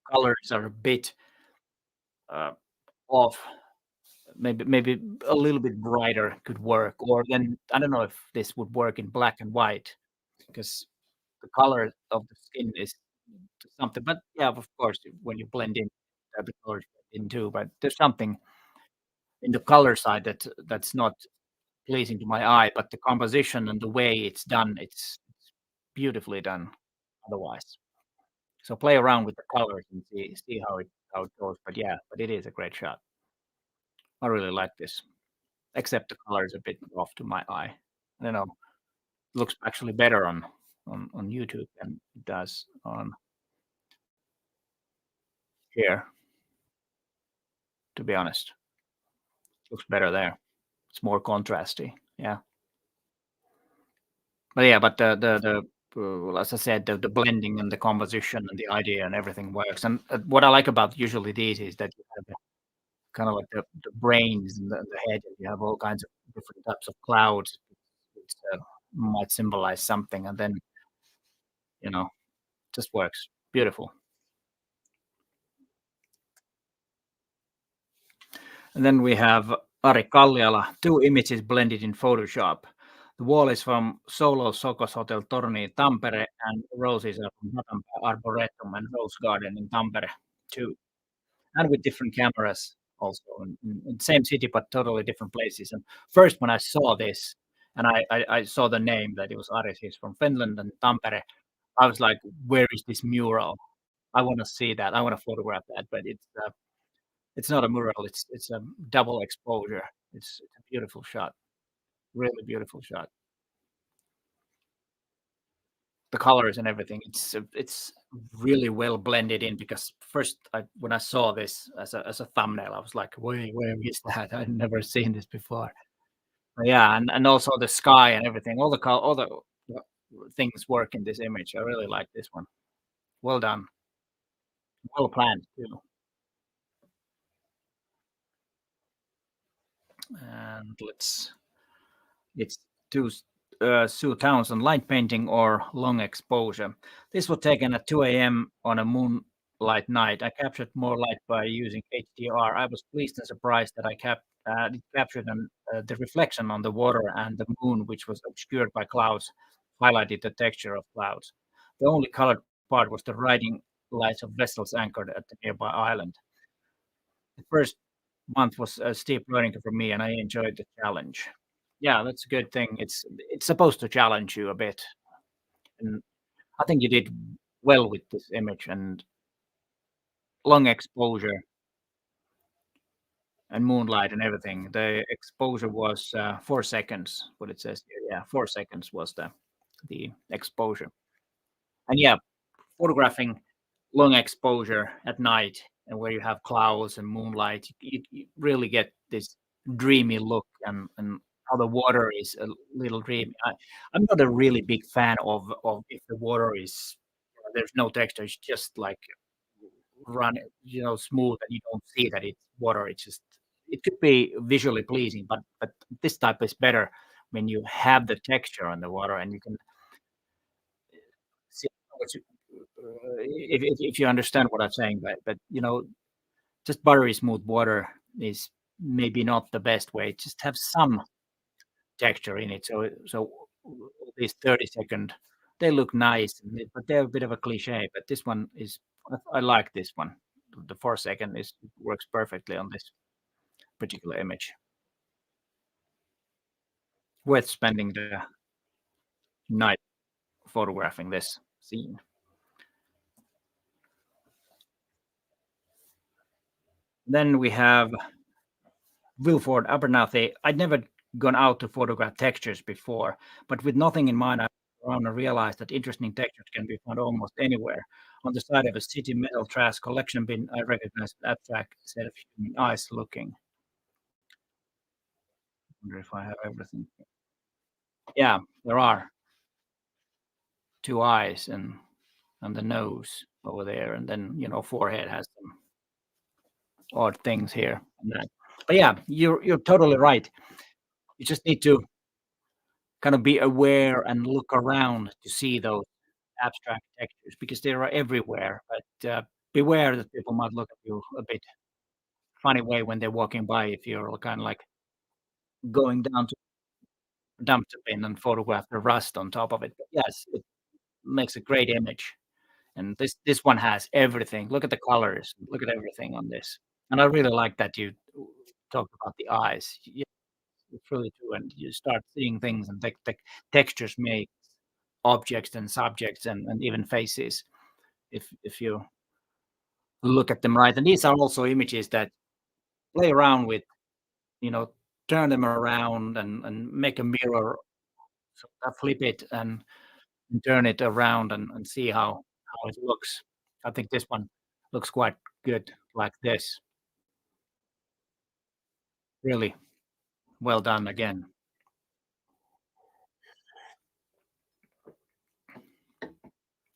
colors are a bit, uh, off. Maybe a little bit brighter could work, or then I don't know if this would work in black and white because the color of the skin is something. But yeah, of course, when you blend in, the colors blend in too. But there's something in the color side that's not pleasing to my eye, but the composition and the way it's done, it's beautifully done otherwise. So play around with the colors and see how it goes. But yeah, but it is a great shot. I really like this, except the color is a bit off to my eye. I don't know. Looks actually better on YouTube than it does on here, to be honest. Looks better there. It's more contrasty. Yeah. But yeah, but well, as I said, the blending and the composition and the idea and everything works. And what I like about usually these is that you have kind of like the brains and the head, and you have all kinds of different types of clouds, which might symbolize something, and then you know just works beautiful. And then we have Ari Kalliala, two images blended in Photoshop. The wall is from Solo Sokos Hotel Torni, Tampere, and roses are from Hatanpää Arboretum and Rose Garden in Tampere too. And with different cameras also in same city, but totally different places. And first, when I saw this, and I saw the name that it was Aris, he's from Finland and Tampere, I was like, "Where is this mural? I want to see that. I want to photograph that." But it's not a mural. It's a double exposure. It's a beautiful shot, really beautiful shot. The colors and everything. It's really well blended in because first when I saw this as a thumbnail, I was like, where is that? I'd never seen this before. Yeah, and also the sky and everything. All the things work in this image. I really like this one. Well done. Well planned too. And it's two Sue Townsend light painting or long exposure. This was taken at 2 a.m. on a moonlight night. I captured more light by using HDR. I was pleased and surprised that it captured the reflection on the water and the moon, which was obscured by clouds, highlighted the texture of clouds. The only colored part was the riding lights of vessels anchored at the nearby island. The first month was a steep learning for me, and I enjoyed the challenge. Yeah, that's a good thing. It's supposed to challenge you a bit, and I think you did well with this image and long exposure and moonlight and everything. The exposure was 4 seconds. What it says here, yeah, 4 seconds was the exposure. And yeah, photographing long exposure at night and where you have clouds and moonlight, you really get this dreamy look and how the water is a little dreamy. I'm not a really big fan of if the water is there's no texture. It's just like smooth, and you don't see that it's water. It's just it could be visually pleasing, but this type is better when you have the texture on the water and you can see what you, if you understand what I'm saying. But just buttery smooth water is maybe not the best way. Just have some texture in it. So these 30-second, they look nice, but they're a bit of a cliche. But this one is, I like this one. The 4 second is works perfectly on this particular image. Worth spending the night photographing this scene. Then we have Wilford Abernathy. I'd never gone out to photograph textures before, but with nothing in mind, I around and realized that interesting textures can be found almost anywhere. On the side of a city metal trash collection bin, I recognized an abstract set of human eyes looking. Wonder if I have everything. yeah, there are 2 eyes and the nose over there, and then, forehead has some odd things here and that. But yeah, you're totally right. You just need to kind of be aware and look around to see those abstract textures because they are everywhere. But beware that people might look at you a bit funny way when they're walking by if you're kind of like going down to a dumpster bin and photograph the rust on top of it. But yes, it makes a great image. And this one has everything. Look at the colors. Look at everything on this. And I really like that you talked about the eyes. It's really true, and you start seeing things and textures make objects and subjects and even faces if you look at them right. And these are also images that play around with, you know, turn them around and make a mirror, so flip it and turn it around and see how it looks. I think this one looks quite good like this. Really well done again.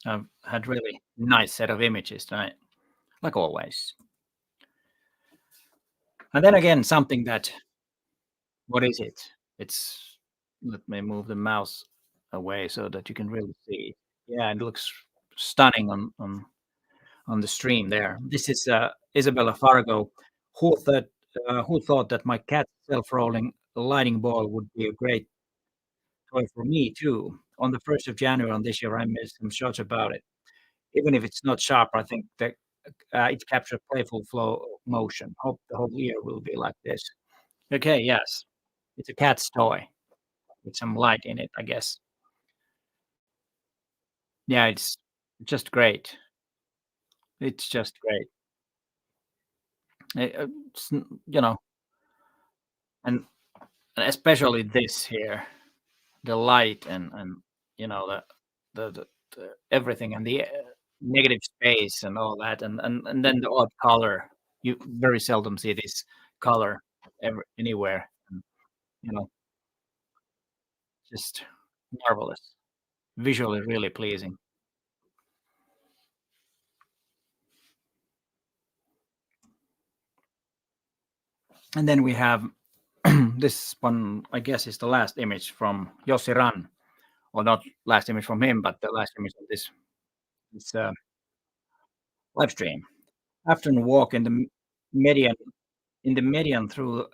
I've had really nice set of images tonight, like always. And then again, something that what is it? It's let me move the mouse away so that you can really see. Yeah, it looks stunning on the stream there. This is Isabella Fargo, who thought that my cat self-rolling lighting ball would be a great toy for me too. On the 1st of January on this year, I made some shots about it. Even if it's not sharp, I think that it captured playful flow motion. Hope the whole year will be like this. Okay, yes, it's a cat's toy with some light in it, I guess. Yeah, it's just great. It's just great. It's, and especially this here, the light and you know the everything and the negative space and all that, and then the odd color. You very seldom see this color anywhere. And, you know, just marvelous, visually really pleasing. And then we have this one, I guess, is the last image from Yossi Ran, or not last image from him, but the last image of this live stream. Afternoon walk median in the median through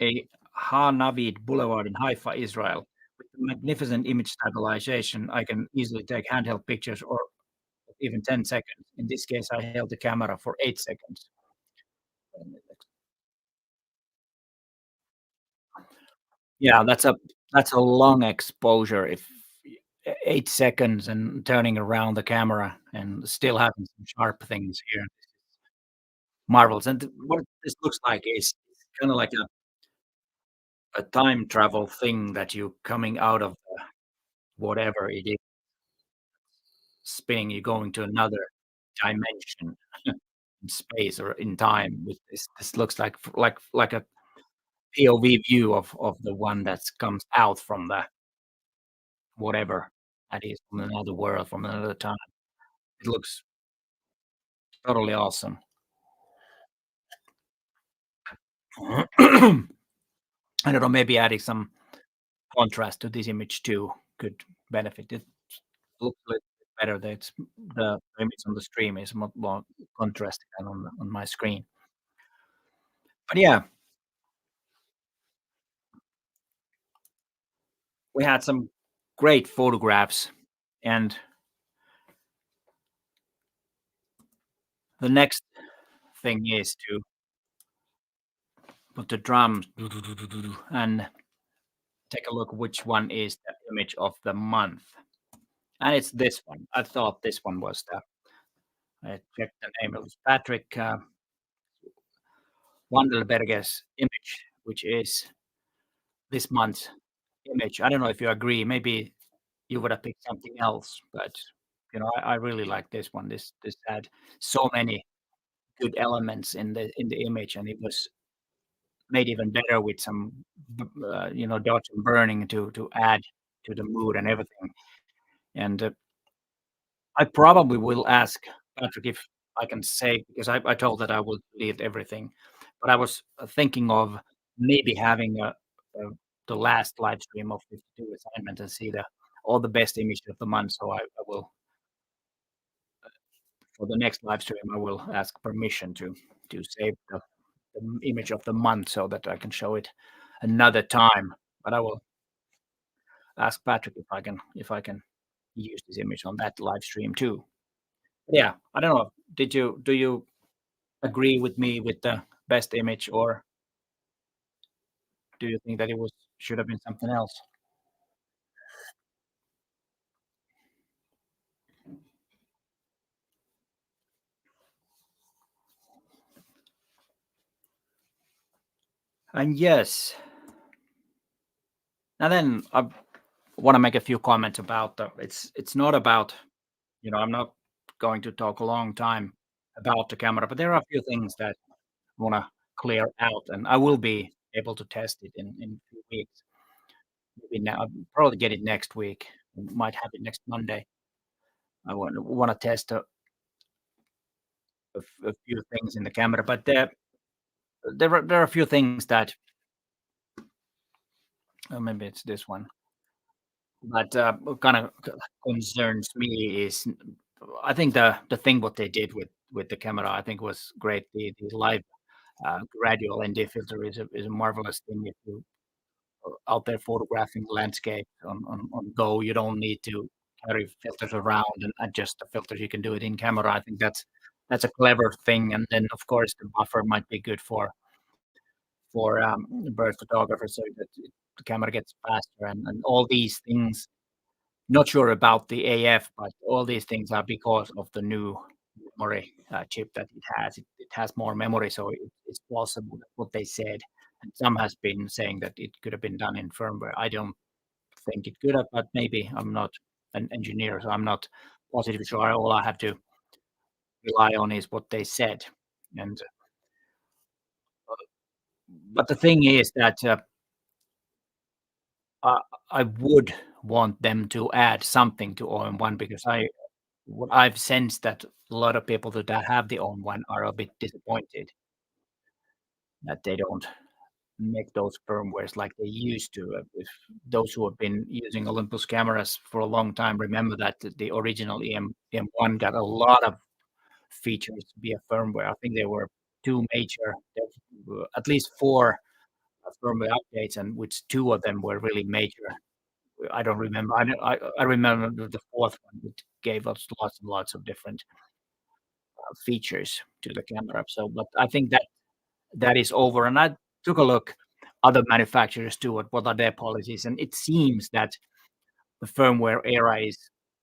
a Ha Navid Boulevard in Haifa, Israel. With the magnificent image stabilization, I can easily take handheld pictures or even 10 seconds. In this case, I held the camera for 8 seconds. Yeah, that's a long exposure if 8 seconds and turning around the camera and still having some sharp things here. Marvels, and what this looks like is kinda like a time travel thing that you coming out of whatever it is, spinning, you're going to another dimension in space or in time with this looks like a POV view of the one that comes out from the whatever that is, from another world, from another time. It looks totally awesome. I don't know, maybe adding some contrast to this image too could benefit it. Looks a little bit better that the image on the stream is more contrasting than on my screen. But yeah, we had some great photographs, and the next thing is to put the drums and take a look which one is the image of the month. And it's this one. I thought this one was the I checked the name. It was Patrick Wandelberger's image, which is this month's image. I don't know if you agree. Maybe you would have picked something else, but I really like this one. This had so many good elements in the image, and it was made even better with some, dodge and burning to add. to the mood and everything. And I probably will ask Patrick if I can save because I told that I will delete everything, but I was thinking of maybe having a the last live stream of 52 assignments and see the all the best images of the month. So I will for the next live stream I will ask permission to save the image of the month so that I can show it another time. But I will ask Patrick if I can use this image on that live stream too. Yeah, I don't know. Do you agree with me with the best image, or do you think that it was should have been something else? And yes, and then I want to make a few comments about the. It's not about I'm not going to talk a long time about the camera, but there are a few things that I want to clear out, and I will be able to test it in a few weeks. Maybe now, I'll probably get it next week. Might have it next Monday. I want to test a few things in the camera, but there are a few things that maybe it's this one, but kind of concerns me is I think the thing what they did with the camera I think was great. The live gradual ND filter is a marvelous thing. If you out there photographing landscape on Go, you don't need to carry filters around and adjust the filters. You can do it in camera. I think that's a clever thing. And then of course the buffer might be good for bird photographers so that the camera gets faster and all these things. Not sure about the AF, but all these things are because of the new memory chip that it has. It has more memory, so it's plausible that what they said. And some has been saying that it could have been done in firmware. I don't think it could have, but maybe I'm not an engineer, so I'm not positive sure. All I have to rely on is what they said. And but the thing is that I I would want them to add something to all-in-one because what I've sensed that a lot of people that have the own one are a bit disappointed that they don't make those firmwares like they used to. If those who have been using Olympus cameras for a long time remember that the original EM1 got a lot of features via firmware. I think there were two major, at least four firmware updates, and which two of them were really major. I don't remember. I remember the fourth one, which gave us lots and lots of different features to the camera. So, but I think that that is over. And I took a look other manufacturers too at what are their policies, and it seems that the firmware era is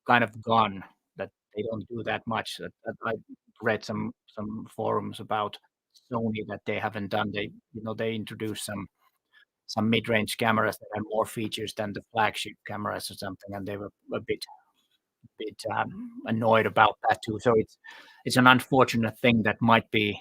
kind of gone. That they don't do that much. I read some forums about Sony that they haven't done. They introduced some mid-range cameras that have more features than the flagship cameras or something, and they were a bit annoyed about that too. So it's an unfortunate thing that might be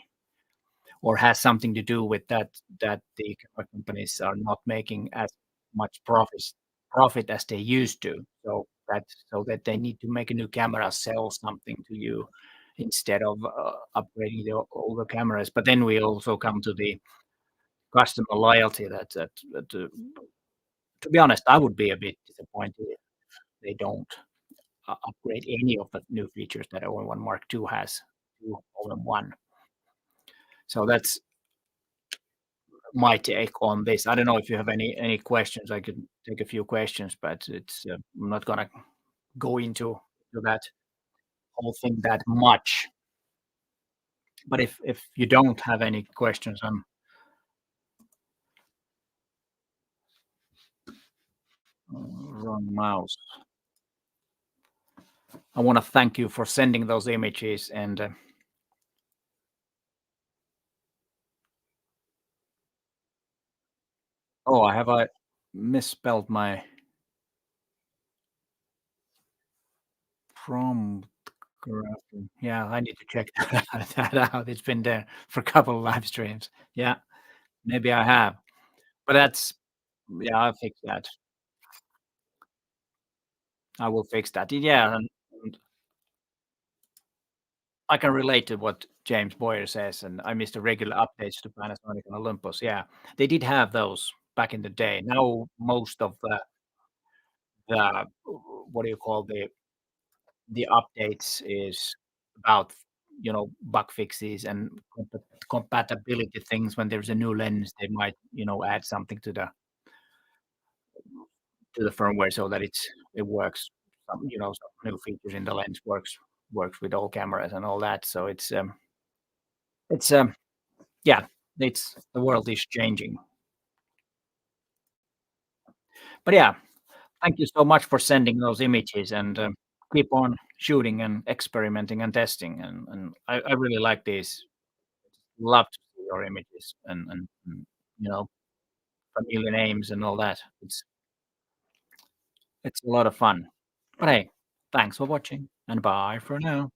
or has something to do with that the camera companies are not making as much profit as they used to. So that they need to make a new camera, sell something to you instead of upgrading the older cameras. But then we also come to the customer loyalty that to be honest, I would be a bit disappointed if they don't upgrade any of the new features that all-in-one Mark II has to all-in-one. So that's my take on this. I don't know if you have any questions. I could take a few questions, but I'm not gonna go into that whole thing that much. But if you don't have any questions, I'm wrong mouse. I want to thank you for sending those images. And oh, I misspelled my prompt. Yeah, I need to check that out. It's been there for a couple of live streams. Yeah, maybe I have, but that's yeah, I'll fix that. I will fix that. Yeah, and I can relate to what James Boyer says, and I miss the regular updates to Panasonic and Olympus. Yeah, they did have those back in the day. Now most of the what do you call the updates is about, bug fixes and compatibility things. When there's a new lens, they might, add something to the firmware so that it works. Some new features in the lens works with all cameras and all that. So it's yeah, it's the world is changing. But yeah, thank you so much for sending those images and keep on shooting and experimenting and testing. And I really like these. Love to see your images and you know familiar names and all that. It's a lot of fun. But hey, thanks for watching and bye for now.